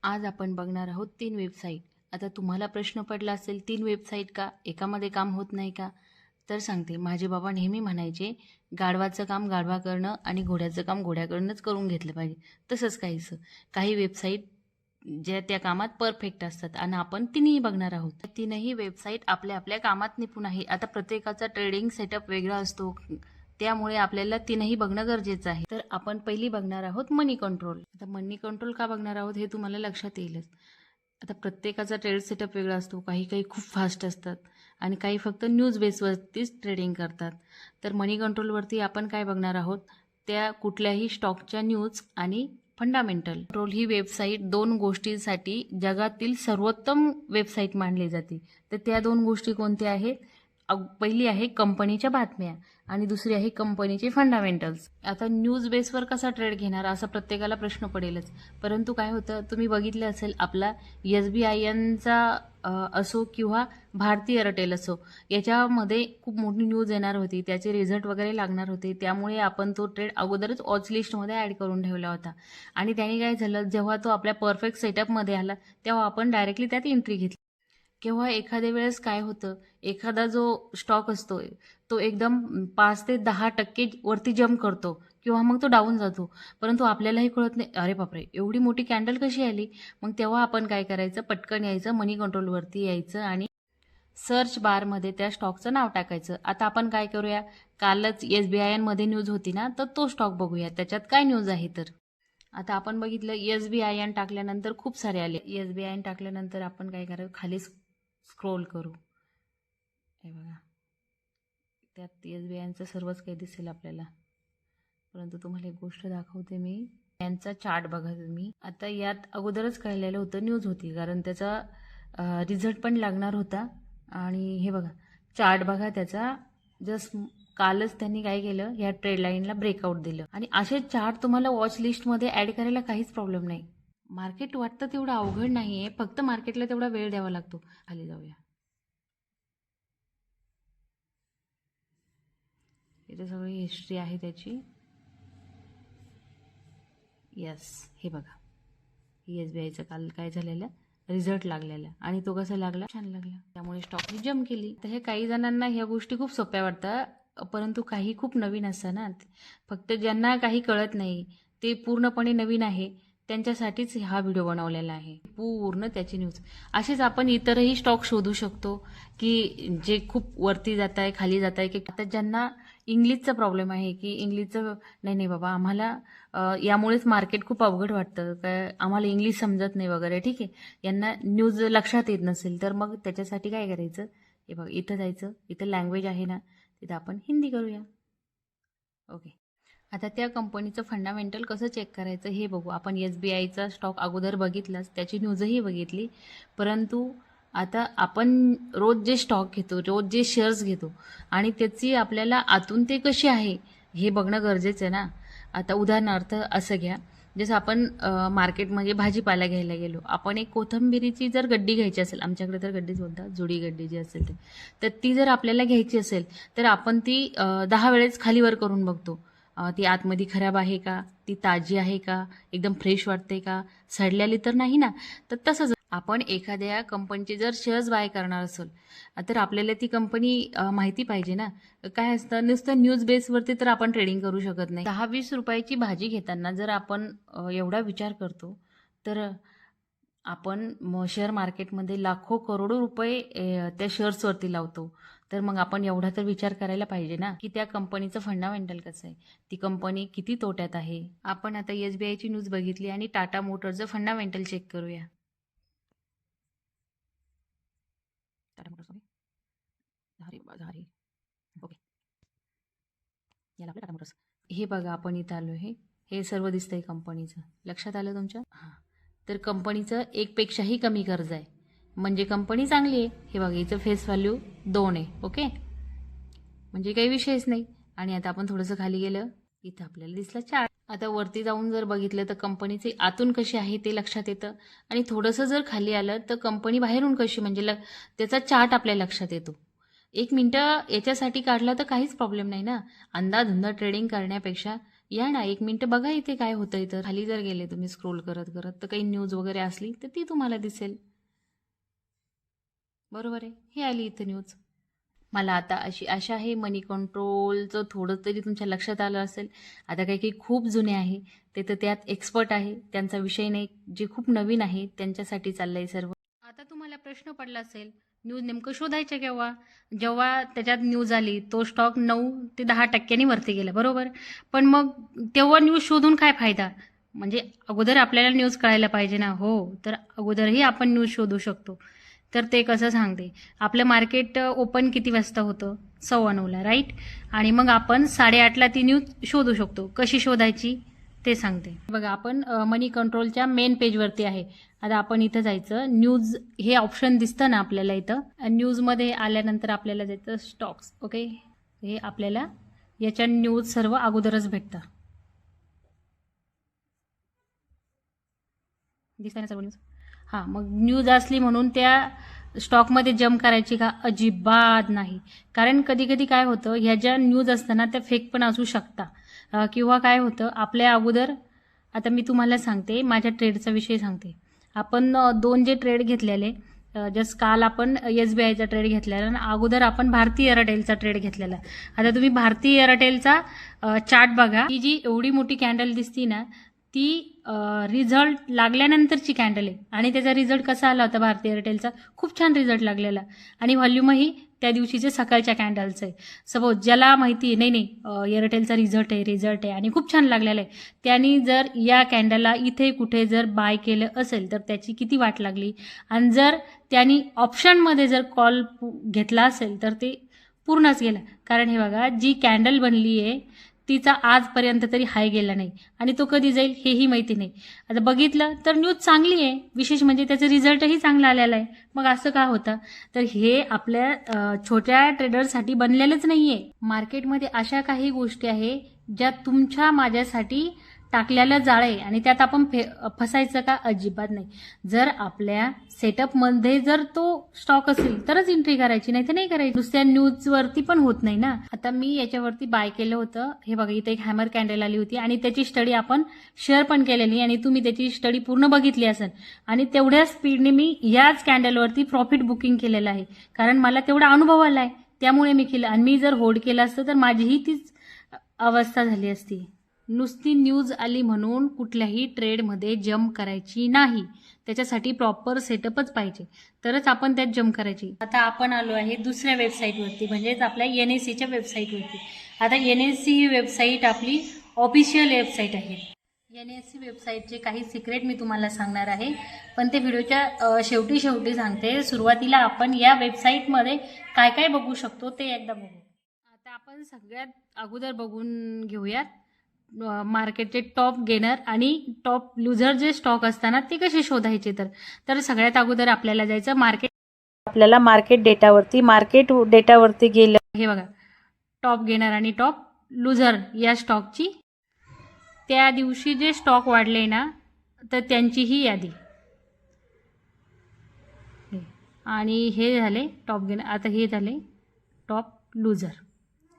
आज आपण बघणार आहोत 3 वेबसाईट. आता तुम्हाला प्रश्न पडला असेल 3 वेबसाईट का? एकामध्ये काम होत नाही का? तर सांगते. माझे बाबा नेहमी म्हणायचे, "गाढवाचं काम गाढवा करणं आणि घोड्याचं काम घोड्याकडूनच करून घेतलं पाहिजे." तसंच काहीसं. काही वेबसाईट ज्या त्या कामात परफेक्ट असतात आणि आपण तिन्ही बघणार आहोत. तीनही वेबसाईट आपल्या आपल्या कामात निपुण आहे. आता प्रत्येकाचा ट्रेडिंग सेटअप वेगळा असतो. त्यामुळे आपल्याला तीनही बघणं गरजेचं आहे. तर आपण पहिली बघणार आहोत मनी कंट्रोल. आता मनी कंट्रोल का बघणार आहोत हे तुम्हाला लक्षात येईलच. आता प्रत्येकाचा ट्रेड सेटअप वेगळा असतो. काही काही खूप फास्ट असतात आणि काही फक्त न्यूज बेसवरतीच ट्रेडिंग करतात. तर मनी कंट्रोलवरती आपण काय बघणार आहोत, त्या कुठल्याही स्टॉकच्या न्यूज आणि फंडामेंटल कंट्रोल ही वेबसाईट 2 गोष्टींसाठी जगातील सर्वोत्तम वेबसाईट मानली जाते. तर त्या 2 गोष्टी कोणत्या आहेत? पहिली आहे कंपनीच्या बातम्या आणि दुसरी आहे कंपनीचे फंडामेंटल्स. आता न्यूज बेसवर कसा ट्रेड घेणार असा प्रत्येकाला प्रश्न पडेलच. परंतु काय होतं, तुम्ही बघितलं असेल आपला SBINचा असो किंवा भारती एअरटेल असो, याच्यामध्ये खूप मोठी न्यूज येणार होती, त्याचे रिझल्ट वगैरे लागणार होते. त्यामुळे आपण तो ट्रेड अगोदरच वॉच लिस्टमध्ये ॲड करून ठेवला होता आणि त्याने काय झालं, जेव्हा तो आपल्या परफेक्ट सेटअपमध्ये आला तेव्हा आपण डायरेक्टली त्यात एंट्री घेतली. किंवा एखाद्या वेळेस काय होतं, एखादा जो स्टॉक असतो तो एकदम 5 ते 10% वरती जम्प करतो किंवा मग तो डाऊन जातो. परंतु आपल्यालाही कळत नाही, अरे बापरे! एवढी मोठी कॅन्डल कशी आली? मग तेव्हा आपण काय करायचं, पटकन यायचं, मनी कंट्रोलवरती यायचं आणि सर्च बारमध्ये त्या स्टॉकचं नाव टाकायचं. आता आपण काय करूया, कालच SBINमध्ये न्यूज होती ना, तर तो स्टॉक बघूया त्याच्यात काय न्यूज आहे तर. आता आपण बघितलं SBIN टाकल्यानंतर खूप सारे आले. SBIN टाकल्यानंतर आपण काय करावं, खाली स्क्रोल करू. हे बघा, त्यात SBINचं सर्वच काही दिसेल आपल्याला. परंतु तुम्हाला एक गोष्ट दाखवते मी. यांचा चार्ट बघा तुम्ही. आता यात अगोदरच कळलेलं होतं न्यूज होती, कारण त्याचा रिझल्ट पण लागणार होता. आणि हे बघा चार्ट बघा त्याचा. जस्ट कालच त्यांनी काय केलं, ह्या ट्रेड लाईनला ब्रेकआउट दिलं. आणि असे चार्ट तुम्हाला वॉच लिस्टमध्ये ॲड करायला काहीच प्रॉब्लेम नाही. मार्केट वाटतं तेवढं अवघड नाही आहे, फक्त मार्केटला तेवढा वेळ द्यावा लागतो. खाली जाऊया. इथे सगळी हिस्ट्री आहे त्याची. यस, हे बघा, SBIचं काल काय झालेलं, रिझल्ट लागलेला आणि तो कसा लागला, छान लागला. त्यामुळे स्टॉकनी जम्प केली. तर हे काही जणांना ह्या गोष्टी खूप सोप्या वाटतात, परंतु काही खूप नवीन असतात ना. फक्त ज्यांना काही कळत नाही, ते पूर्णपणे नवीन आहे, त्यांच्यासाठीच हा व्हिडिओ बनवलेला आहे. पूर्ण त्याची न्यूज. असेच आपण इतरही स्टॉक शोधू शकतो की जे खूप वरती जात आहे, खाली जात आहे. की आता ज्यांना इंग्लिशचा प्रॉब्लेम आहे की इंग्लिशचं नाही नाही बाबा आम्हाला यामुळेच मार्केट खूप अवघड वाटतं, काय आम्हाला इंग्लिश समजत नाही वगैरे, ठीक आहे, यांना न्यूज लक्षात येत नसेल तर मग त्याच्यासाठी काय करायचं, हे बघा इथं जायचं, इथं लँग्वेज आहे ना, तिथं आपण हिंदी करूया. ओके. आता त्या कंपनीचं फंडामेंटल कसं चेक करायचं हे बघू. आपण SBIचा स्टॉक अगोदर बघितलाच, त्याची न्यूजही बघितली. परंतु आता आपण रोज जे स्टॉक घेतो, रोज जे शेअर्स घेतो आणि त्याची आपल्याला आतून ते कशी आहे हे बघणं गरजेचं आहे ना. आता उदाहरणार्थ असं घ्या, जसं आपण मार्केटमध्ये भाजीपाला घ्यायला गेलो, आपण एक कोथिंबिरीची जर गड्डी घ्यायची असेल, आमच्याकडे तर गड्डीच बोलतात, जुडी गड्डी जी असेल ते, तर ती जर आपल्याला घ्यायची असेल तर आपण ती 10 वेळेस खालीवर करून बघतो. ती आतमध्ये खराब आहे का, ती ताजी आहे का, एकदम फ्रेश वाटते का, सडलेली तर नाही ना. तर तसंच आपण एखाद्या कंपनीचे जर शेअर्स बाय करणार असेल तर आपल्याला ती कंपनी माहिती पाहिजे ना. काय असतं, नुसतं न्यूज बेसवरती तर आपण ट्रेडिंग करू शकत नाही. 10-20 रुपयाची भाजी घेताना जर आपण एवढा विचार करतो तर आपण शेअर मार्केटमध्ये लाखो करोडो रुपये त्या शेअर्सवरती लावतो. तर मग आपण एवढा तर विचार करायला पाहिजे ना की त्या कंपनीचं फंडामेंटल कसं आहे, ती कंपनी किती तोट्यात आहे. आपण आता SBIची न्यूज बघितली आणि टाटा मोटरचं फंडामेंटल चेक करूया. टाटा मोटर्स झाली. ओके, याला आपलं टाटा मोटर्स. हे बघा आपण इथं आलो आहे, हे सर्व दिसतंय कंपनीचं. लक्षात आलं तुमच्या? हां. तर कंपनीचं 1 पेक्षाही कमी कर्ज आहे, म्हणजे कंपनी चांगली आहे. हे बघा इथं फेस व्हॅल्यू 2 आहे. ओके, म्हणजे काही विषयच नाही. आणि आता आपण थोडंसं खाली गेलं, इथं आपल्याला दिसला चार्ट. आता वरती जाऊन जर बघितलं तर कंपनीचे आतून कशी आहे ते लक्षात येतं आणि थोडंसं जर खाली आलं तर कंपनी बाहेरून कशी, म्हणजे त्याचा चार्ट आपल्या लक्षात येतो. 1 मिनिटं याच्यासाठी काढला तर काहीच प्रॉब्लेम नाही ना. अंदाधुंद ट्रेडिंग करण्यापेक्षा या ना 1 मिनिट बघा इथे काय होतंय. तर खाली जर गेले तुम्ही स्क्रोल करत करत तर काही न्यूज वगैरे असली तर ती तुम्हाला दिसेल. बरोबर आहे, हे आली इथे न्यूज. मला आता अशी आशा आहे मनी कंट्रोलचं थोडं तरी तुमच्या लक्षात आलं असेल. आता काही काही खूप जुने आहे, ते तर त्यात एक्सपर्ट आहे, त्यांचा विषय नाही. जे खूप नवीन आहे त्यांच्यासाठी चाललंय सर्व. आता तुम्हाला प्रश्न पडला असेल, न्यूज नेमकं शोधायचं केव्हा? जेव्हा त्याच्यात न्यूज आली तो स्टॉक 9 ते 10% वरती गेला, बरोबर. पण मग तेव्हा न्यूज शोधून काय फायदा? म्हणजे अगोदर आपल्याला न्यूज कळायला पाहिजे ना. हो, तर अगोदरही आपण न्यूज शोधू शकतो. तर ते कसं सांगते, आपलं मार्केट ओपन किती वाजता होतं? 9:15ला, राईट. आणि मग आपण 8:30ला ती न्यूज शोधू शकतो. कशी शोधायची ते सांगते बघा. आपण मनी कंट्रोलच्या मेन पेजवरती आहे. आता आपण इथं जायचं, न्यूज हे ऑप्शन दिसतं ना आपल्याला इथं. न्यूजमध्ये आल्यानंतर आपल्याला जायचं स्टॉक्स. ओके, हे आपल्याला याच्या न्यूज सर्व अगोदरच भेटतं. दिसतं ना सर्व न्यूज. हां, मग न्यूज असली म्हणून त्या स्टॉकमध्ये जम्प करायची का? अजिबात नाही. कारण कधी कधी काय होतं, ह्या ज्या न्यूज असताना त्या फेक पण असू शकता. किंवा काय होतं आपल्या अगोदर. आता मी तुम्हाला सांगते, माझ्या ट्रेडचा विषय सांगते. आपण 2 जे ट्रेड घेतलेले, जस्ट काल आपण SBIचा ट्रेड घेतलेला आणि अगोदर आपण भारती एअरटेलचा ट्रेड घेतलेला. आता तुम्ही भारती एअरटेलचा चार्ट बघा. ही जी एवढी मोठी कॅन्डल दिसती ना, ती रिझल्ट लागल्यानंतरची कॅन्डल आहे. आणि त्याचा रिझल्ट कसा आला होता भारती एअरटेलचा? खूप छान रिझल्ट लागलेला. आणि व्हॉल्यूमही त्या दिवशीचे सकाळच्या कॅन्डलचं आहे. सपोज ज्याला माहिती आहे नाही एअरटेलचा रिझल्ट आहे आणि खूप छान लागलेला आहे, त्यांनी जर या कॅन्डलला इथे कुठे जर बाय केलं असेल तर त्याची किती वाट लागली. आणि जर त्यांनी ऑप्शनमध्ये जर कॉल घेतला असेल तर ते पूर्णच गेलं. कारण हे बघा, जी कॅन्डल बनली आहे तिचा आजपर्यंत तरी हाय गेला नाही आणि तो कधी जाईल हेही माहिती नाही. आता बघितलं तर न्यूज चांगली आहे, विशेष म्हणजे त्याचा रिझल्टही चांगला आलेला आहे. मग असं का होतं? तर हे आपल्या छोट्या ट्रेडरसाठी बनलेलंच नाही आहे. मार्केटमध्ये अशा काही गोष्टी आहे ज्या तुमच्या माझ्यासाठी टाकलेलं जाळं आहे आणि त्यात आपण फसायचं का? अजिबात नाही. जर आपल्या सेटअपमध्ये जर तो स्टॉक असेल तरच एंट्री करायची, नाही तर नाही करायची. दुसऱ्या न्यूजवरती पण होत नाही ना. आता मी याच्यावरती बाय केलं होतं. हे बघा, इथे एक हॅमर कॅन्डल आली होती आणि त्याची स्टडी आपण शेअर पण केलेली आणि तुम्ही त्याची स्टडी पूर्ण बघितली असेल. आणि तेवढ्या स्पीडने मी याच कॅन्डलवरती प्रॉफिट बुकिंग केलेलं आहे. कारण मला तेवढा अनुभव आला आहे, त्यामुळे मी केलं. आणि मी जर होल्ड केलं असतं तर माझीही तीच अवस्था झाली असती. नुसती न्यूज आली म्हणून कुठल्याही ट्रेडमध्ये जम्प करायची नाही. त्याच्यासाठी प्रॉपर सेटअपच पाहिजे, तरच आपण त्यात जम्प करायची. आता आपण आलो आहे दुसऱ्या वेबसाईटवरती, म्हणजेच आपल्या NSEच्या वेबसाईटवरती. आता NSE ही वेबसाईट आपली ऑफिशियल वेबसाईट आहे. NSE वेबसाईटचे काही सिक्रेट मी तुम्हाला सांगणार आहे, पण ते व्हिडिओच्या शेवटी सांगते. सुरुवातीला आपण या वेबसाईटमध्ये काय काय बघू शकतो ते एकदा बघू. आता आपण सगळ्यात अगोदर बघून घेऊयात मार्केटचे टॉप गेनर आणि टॉप लुझर जे स्टॉक असताना ते कसे शोधायचे. तर सगळ्यात अगोदर आपल्याला जायचं आपल्याला मार्केट डेटावरती गेलं. हे बघा, टॉप गेनर आणि टॉप लुझर या स्टॉकची त्या दिवशी जे स्टॉक वाढले ना तर त्यांची ही यादी. आणि हे झाले टॉप गेनर. आता हे झाले टॉप लुझर,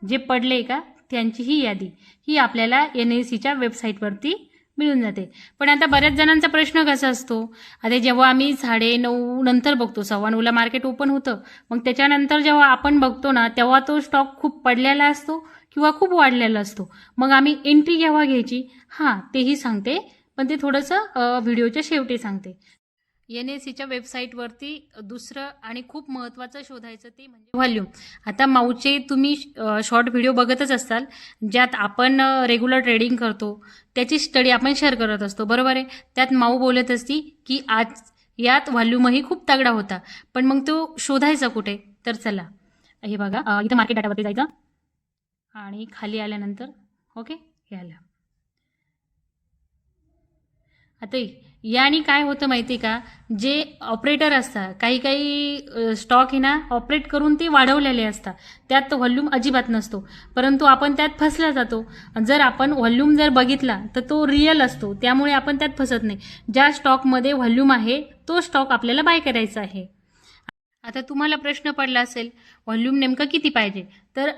जे पडले का त्यांची ही यादी. ही आपल्याला NSEच्या वेबसाईटवरती मिळून जाते. पण आता बऱ्याच जणांचा प्रश्न कसा असतो, आता जेव्हा आम्ही 9:30 नंतर बघतो, 9:15ला मार्केट ओपन होतं, मग त्याच्यानंतर जेव्हा आपण बघतो ना तेव्हा तो स्टॉक खूप पडलेला असतो किंवा खूप वाढलेला असतो. मग आम्ही एंट्री केव्हा घ्यायची हां तेही सांगते, पण ते थोडंसं व्हिडिओच्या शेवटी सांगते. NSEच्या वेबसाईटवरती दुसरं आणि खूप महत्त्वाचं शोधायचं ते म्हणजे व्हॉल्यूम. आता माऊचे तुम्ही शॉर्ट व्हिडिओ बघतच असाल, ज्यात आपण रेग्युलर ट्रेडिंग करतो त्याची स्टडी आपण शेअर करत असतो, बरोबर आहे. त्यात माऊ बोलत असती की आज यात व्हॉल्यूमही खूप तगडा होता, पण मग तो शोधायचा कुठे? तर चला, हे बघा, इथं मार्केट डाटावरती जायचं आणि खाली आल्यानंतर ओके हे आलं. आता याने काय होतं माहिती का, जे ऑपरेटर असतात काही स्टॉक आहे ना ऑपरेट करून ते वाढवलेले असतात, त्यात व्हॉल्यूम अजिबात नसतो, परंतु आपण त्यात फसला जातो. जर आपण व्हॉल्यूम जर बघितला तर तो रिअल असतो, त्यामुळे आपण त्यात फसत नाही. ज्या स्टॉकमध्ये व्हॉल्यूम आहे तो स्टॉक आपल्याला बाय करायचा आहे. आता तुम्हाला प्रश्न पडला असेल व्हॉल्यूम नेमकं किती पाहिजे, तर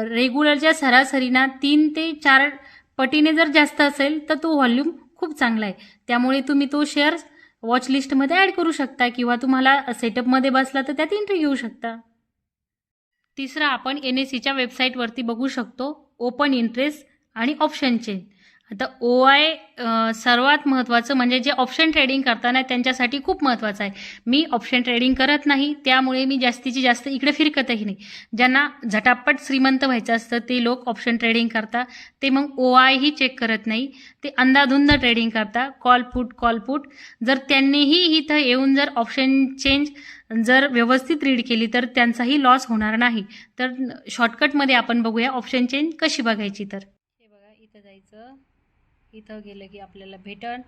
रेग्युलरच्या सरासरीना 3 ते 4 पटीने जर जास्त असेल तर तो व्हॉल्यूम खूप चांगला आहे, त्यामुळे तुम्ही तो शेअर वॉच लिस्टमध्ये ॲड करू शकता किंवा तुम्हाला सेटअपमध्ये बसला तर त्यात एंट्री घेऊ शकता. तिसरं आपण NSEच्या वेबसाईटवरती बघू शकतो ओपन इंटरेस्ट आणि ऑप्शन चेन. आता OI सर्वात महत्त्वाचं म्हणजे जे ऑप्शन ट्रेडिंग करताना त्यांच्यासाठी खूप महत्त्वाचं आहे. मी ऑप्शन ट्रेडिंग करत नाही, त्यामुळे मी जास्तीची जास्त इकडे फिरकतही नाही. ज्यांना झटापट श्रीमंत व्हायचं असतं ते लोक ऑप्शन ट्रेडिंग करतात. ते मग OI ही चेक करत नाही, ते अंधाधुंद ट्रेडिंग करतात. कॉल पुट जर त्यांनीही इथं येऊन जर ऑप्शन चेंज जर व्यवस्थित रीड केली तर त्यांचाही लॉस होणार नाही. तर शॉर्टकटमध्ये आपण बघूया ऑप्शन चेंज कशी बघायची. तर हे बघा, इथं जायचं, इथं गेलं की आपल्याला भेटन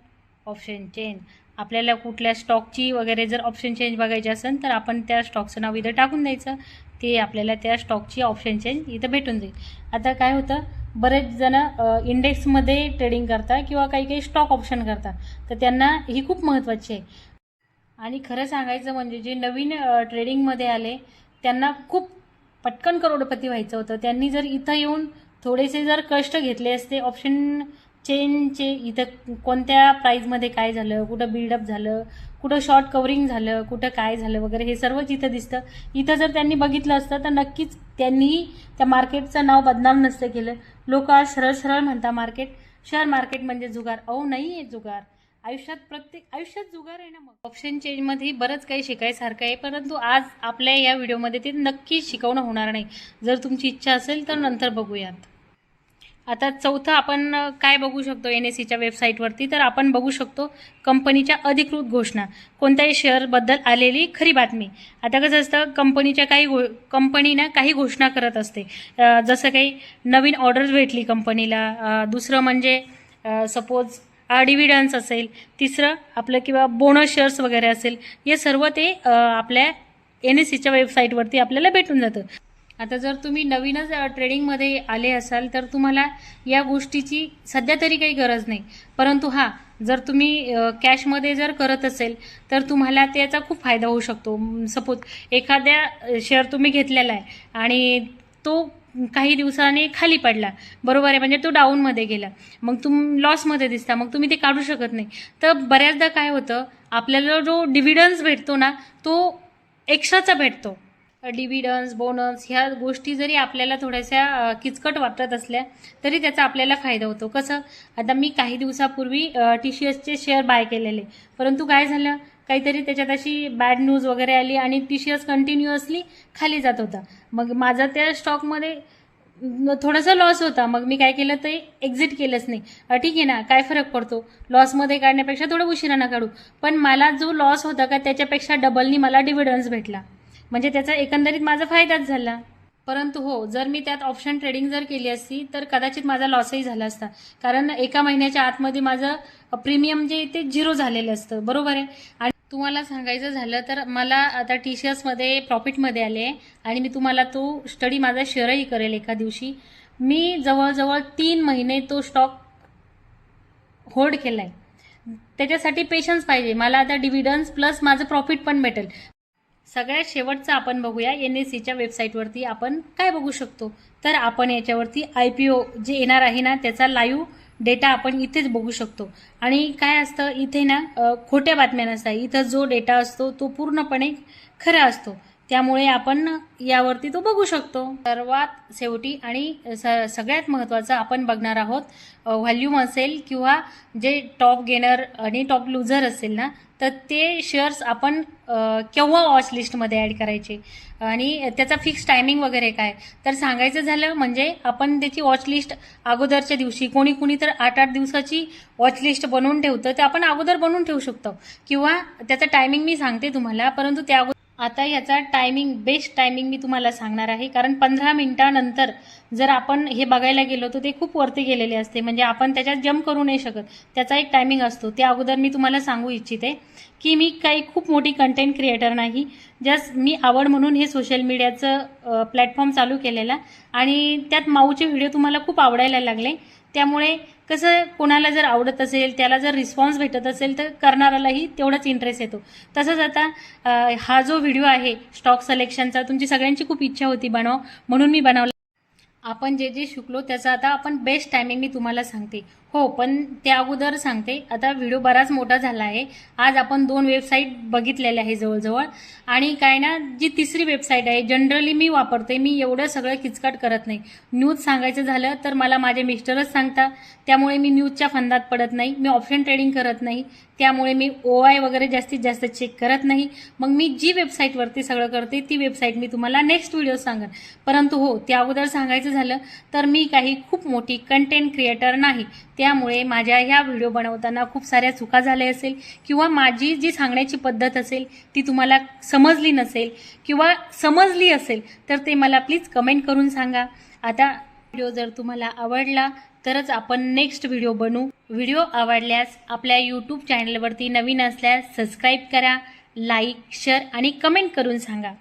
ऑप्शन चेंज. आपल्याला कुठल्या स्टॉकची वगैरे जर ऑप्शन चेंज बघायची असेल तर आपण त्या स्टॉकचं नाव इथं टाकून द्यायचं, ते आपल्याला त्या स्टॉकची ऑप्शन चेंज इथं भेटून जाईल. आता काय होतं, बरेच जण इंडेक्समध्ये ट्रेडिंग करतात किंवा काही स्टॉक ऑप्शन करतात, तर त्यांना ही खूप महत्त्वाची आहे. आणि खरं सांगायचं म्हणजे जे नवीन ट्रेडिंगमध्ये आले त्यांना खूप पटकन करोडपती व्हायचं होतं. त्यांनी जर इथं येऊन थोडेसे जर कष्ट घेतले असते, ऑप्शन चेनचे इथं कोणत्या प्राईजमध्ये काय झालं, कुठं बिल्डअप झालं, कुठं शॉर्ट कवरिंग झालं, कुठं काय झालं वगैरे हे सर्वच इथं दिसतं. इथं जर त्यांनी बघितलं असतं तर नक्कीच त्यांनीही त्या मार्केटचं नाव बदनाम नसतं केलं. लोक आज सरळ सरळ म्हणता शेअर मार्केट म्हणजे जुगार. नाही आहे जुगार. आयुष्यात जुगार आहे ना. मग ऑप्शन चेंजमध्ये बरंच काही शिकायसारखं आहे, परंतु आज आपल्या या व्हिडिओमध्ये ते नक्की शिकवणं होणार नाही. जर तुमची इच्छा असेल तर नंतर बघूयात. आता चौथं आपण काय बघू शकतो NSEच्या वेबसाईटवरती, तर आपण बघू शकतो कंपनीच्या अधिकृत घोषणा, कोणत्याही शेअरबद्दल आलेली खरी बातमी. आता कसं असतं, कंपनीनं काही घोषणा करत असते, जसं काही नवीन ऑर्डर्स भेटली कंपनीला, दुसरं म्हणजे सपोज डिव्हिडन्स असेल, तिसरं आपलं किंवा बोनस शेअर्स वगैरे असेल, हे सर्व ते आपल्या NSEच्या वेबसाईटवरती आपल्याला भेटून जातं. आता जर तुम्ही नवीनच ट्रेडिंगमध्ये आले असाल तर तुम्हाला या गोष्टीची सध्या तरी काही गरज नाही, परंतु जर तुम्ही कॅशमध्ये जर करत असेल तर तुम्हाला त्याचा खूप फायदा होऊ शकतो. सपोज एखाद्या शेअर तुम्ही घेतलेला आहे आणि तो काही दिवसांनी खाली पडला, बरोबर आहे, म्हणजे तो डाऊनमध्ये गेला, मग लॉसमध्ये दिसता, मग तुम्ही ते काढू शकत नाही. तर बऱ्याचदा काय होतं, आपल्याला जो डिव्हिडन्स भेटतो ना तो एक्स्ट्राचा भेटतो. डिव्हिडन्स, बोनस ह्या गोष्टी जरी आपल्याला थोड्याशा किचकट वाटत असल्या तरी त्याचा आपल्याला फायदा होतो. कसं, आता मी काही दिवसापूर्वी TCSचे शेअर बाय केलेले, परंतु काय झालं, काहीतरी त्याच्यात अशी बॅड न्यूज वगैरे आली आणि TCS कंटिन्युअसली खाली जात होता. मग माझा त्या स्टॉकमध्ये थोडासा लॉस होता. मग मी काय केलं, ते एक्झिट केलंच नाही. ठीक आहे ना, काय फरक पडतो, लॉसमध्ये काढण्यापेक्षा थोडं उशिरानं काढू, पण मला जो लॉस होता का त्याच्यापेक्षा डबलनी मला डिव्हिडन्स भेटला, म्हणजे त्याचा एकंदरीत माझा फायदाच झाला. परंतु जर मी त्यात ऑप्शन ट्रेडिंग जर केली असती तर कदाचित माझा लॉसही झाला असता, कारण एका महिन्याच्या आतमध्ये माझं प्रीमियम जे ते 0 झालेलं असतं, बरोबर आहे. आणि तुम्हाला सांगायचं झालं तर मला आता TCSमध्ये प्रॉफिटमध्ये आले आणि मी तुम्हाला तो स्टडी माझा शेअरही करेल एका दिवशी. मी जवळजवळ 3 महिने तो स्टॉक होल्ड केला आहे. त्याच्यासाठी पेशन्स पाहिजे मला. आता डिव्हिडन्स प्लस माझं प्रॉफिट पण भेटेल. सगळ्यात शेवटचं आपण बघूया NSEच्या वेबसाईटवरती आपण काय बघू शकतो. तर आपण याच्यावरती IPO जे येणार आहे ना त्याचा लाईव्ह डेटा आपण इथेच बघू शकतो. आणि काय असतं इथे ना, खोट्या बातम्या नसतात. इथं जो डेटा असतो तो पूर्णपणे खरा असतो, त्यामुळे आपण यावरती तो बघू शकतो. सर्वात शेवटी आणि सगळ्यात महत्त्वाचं आपण बघणार आहोत, व्हॉल्यूम असेल किंवा जे टॉप गेनर आणि टॉप लुझर असेल ना, तर ते शेअर्स आपण केव्हा वॉच लिस्टमध्ये ॲड करायचे आणि त्याचा फिक्स टायमिंग वगैरे काय. तर सांगायचं झालं म्हणजे आपण त्याची वॉच लिस्ट अगोदरच्या दिवशी, कोणी तर 8-8 दिवसाची वॉच लिस्ट बनवून ठेवतं, ते आपण अगोदर बनवून ठेवू शकतो किंवा त्याचं टायमिंग मी सांगते तुम्हाला. परंतु त्या आता याचा टायमिंग, बेस्ट टायमिंग मी तुम्हाला सांगणार आहे, कारण 15 मिनिटानंतर जर आपण हे बघायला गेलो तर ते खूप वरती गेलेले असते, म्हणजे आपण त्याच्यात जम्प करू नाही शकत. त्याचा एक टायमिंग असतो. त्या अगोदर मी तुम्हाला सांगू इच्छिते की मी काही खूप मोठी कंटेंट क्रिएटर नाही, जस्ट मी आवड म्हणून हे सोशल मीडियाचं प्लॅटफॉर्म चालू केलेला आणि त्यात माऊचे व्हिडिओ तुम्हाला खूप आवडायला लागले. त्यामुळे कसं, कोणाला जर आवडत असेल, त्याला जर रिस्पॉन्स भेटत असेल तर करणाऱ्यालाही तेवढाच इंटरेस्ट येतो. तसंच आता हा जो व्हिडिओ आहे स्टॉक सिलेक्शनचा, तुमची सगळ्यांची खूप इच्छा होती बनव, म्हणून मी बनवला. आपण जे जे शिकलो त्याचं आता आपण बेस्ट टायमिंग मी तुम्हाला सांगते. हो, पण त्या अगोदर सांगते, आता व्हिडिओ बराच मोठा झाला आहे. आज आपण 2 वेबसाईट बघितलेल्या आहे जवळजवळ. आणि काय ना, जी तिसरी वेबसाईट आहे जनरली मी वापरते. मी एवढं सगळं किचकट करत नाही. न्यूज सांगायचं झालं तर मला माझे मिस्टरच सांगता, त्यामुळे मी न्यूजच्या फंदात पडत नाही. मी ऑप्शन ट्रेडिंग करत नाही, त्यामुळे मी OI वगैरे जास्तीत जास्त चेक करत नाही. मग मी जी वेबसाईटवरती सगळं करते ती वेबसाईट मी तुम्हाला नेक्स्ट व्हिडिओ सांगेन. परंतु हो, त्या अगोदर सांगायचं झालं तर मी काही खूप मोठी कंटेंट क्रिएटर नाही. त्यामुळे माझ्या ह्या व्हिडिओ बनवताना खूप साऱ्या चुका झाल्या असेल किंवा माझी जी सांगण्याची पद्धत असेल ती तुम्हाला समजली नसेल किंवा समजली असेल तर ते मला प्लीज कमेंट करून सांगा. आता व्हिडिओ जर तुम्हाला आवडला तरच आपण नेक्स्ट व्हिडिओ बनवू. व्हिडिओ आवडल्यास आपल्या यूट्यूब चॅनलवरती नवीन असल्यास सबस्क्राईब करा, लाईक, शेअर आणि कमेंट करून सांगा.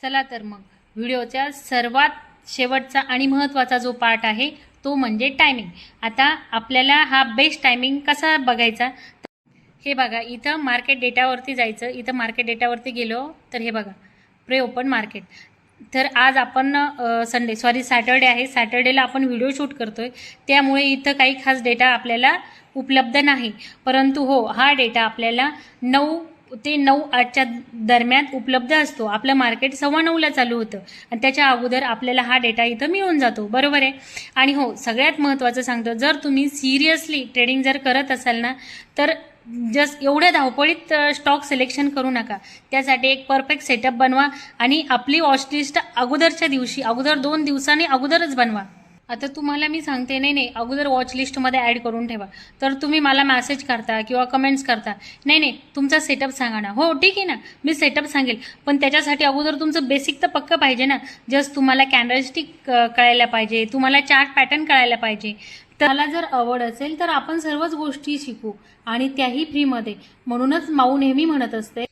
चला तर मग व्हिडिओच्या सर्वात शेवटचा आणि महत्त्वाचा जो पार्ट आहे तो म्हणजे टायमिंग. आता आपल्याला हा बेस्ट टायमिंग कसा बघायचा, हे बघा. इथं मार्केट डेटावरती जायचं. इथं मार्केट डेटावरती गेलो तर हे बघा, प्रे ओपन मार्केट. तर आज आपण सॅटर्डे आहे. सॅटर्डेला आपण व्हिडिओ शूट करतोय, त्यामुळे इथं काही खास डेटा आपल्याला उपलब्ध नाही. परंतु हो, हा डेटा आपल्याला 9 ते 9:08च्या दरम्यान उपलब्ध असतो. आपलं मार्केट 9:15ला चालू होतं आणि त्याच्या अगोदर आपल्याला हा डेटा इथं मिळून जातो, बरोबर आहे. आणि हो, सगळ्यात महत्त्वाचं सांगतो, जर तुम्ही सिरियसली ट्रेडिंग जर करत असाल ना तर जस्ट एवढ्या धावपळीत स्टॉक सिलेक्शन करू नका. त्यासाठी एक परफेक्ट सेटअप बनवा आणि आपली वॉच लिस्ट अगोदरच्या दिवशी, अगोदर 2 दिवसांनी अगोदरच बनवा. आता तुम्हाला मी सांगते, नाही अगोदर वॉच लिस्टमध्ये ॲड करून ठेवा. तर तुम्ही मला मेसेज करता किंवा कमेंट्स करता, नाही तुमचा सेटअप सांगा ना. हो ठीक आहे ना, मी सेटअप सांगेल, पण त्याच्यासाठी अगोदर तुमचं बेसिक तर पक्कं पाहिजे ना. जस्ट तुम्हाला कॅन्डलस्टिक कळायला पाहिजे, तुम्हाला चार्ट पॅटर्न कळायला पाहिजे. त्याला जर आवड असेल तर आपण सर्वच गोष्टी शिकू आणि त्याही फ्रीमध्ये. म्हणूनच माऊ नेहमी म्हणत असते,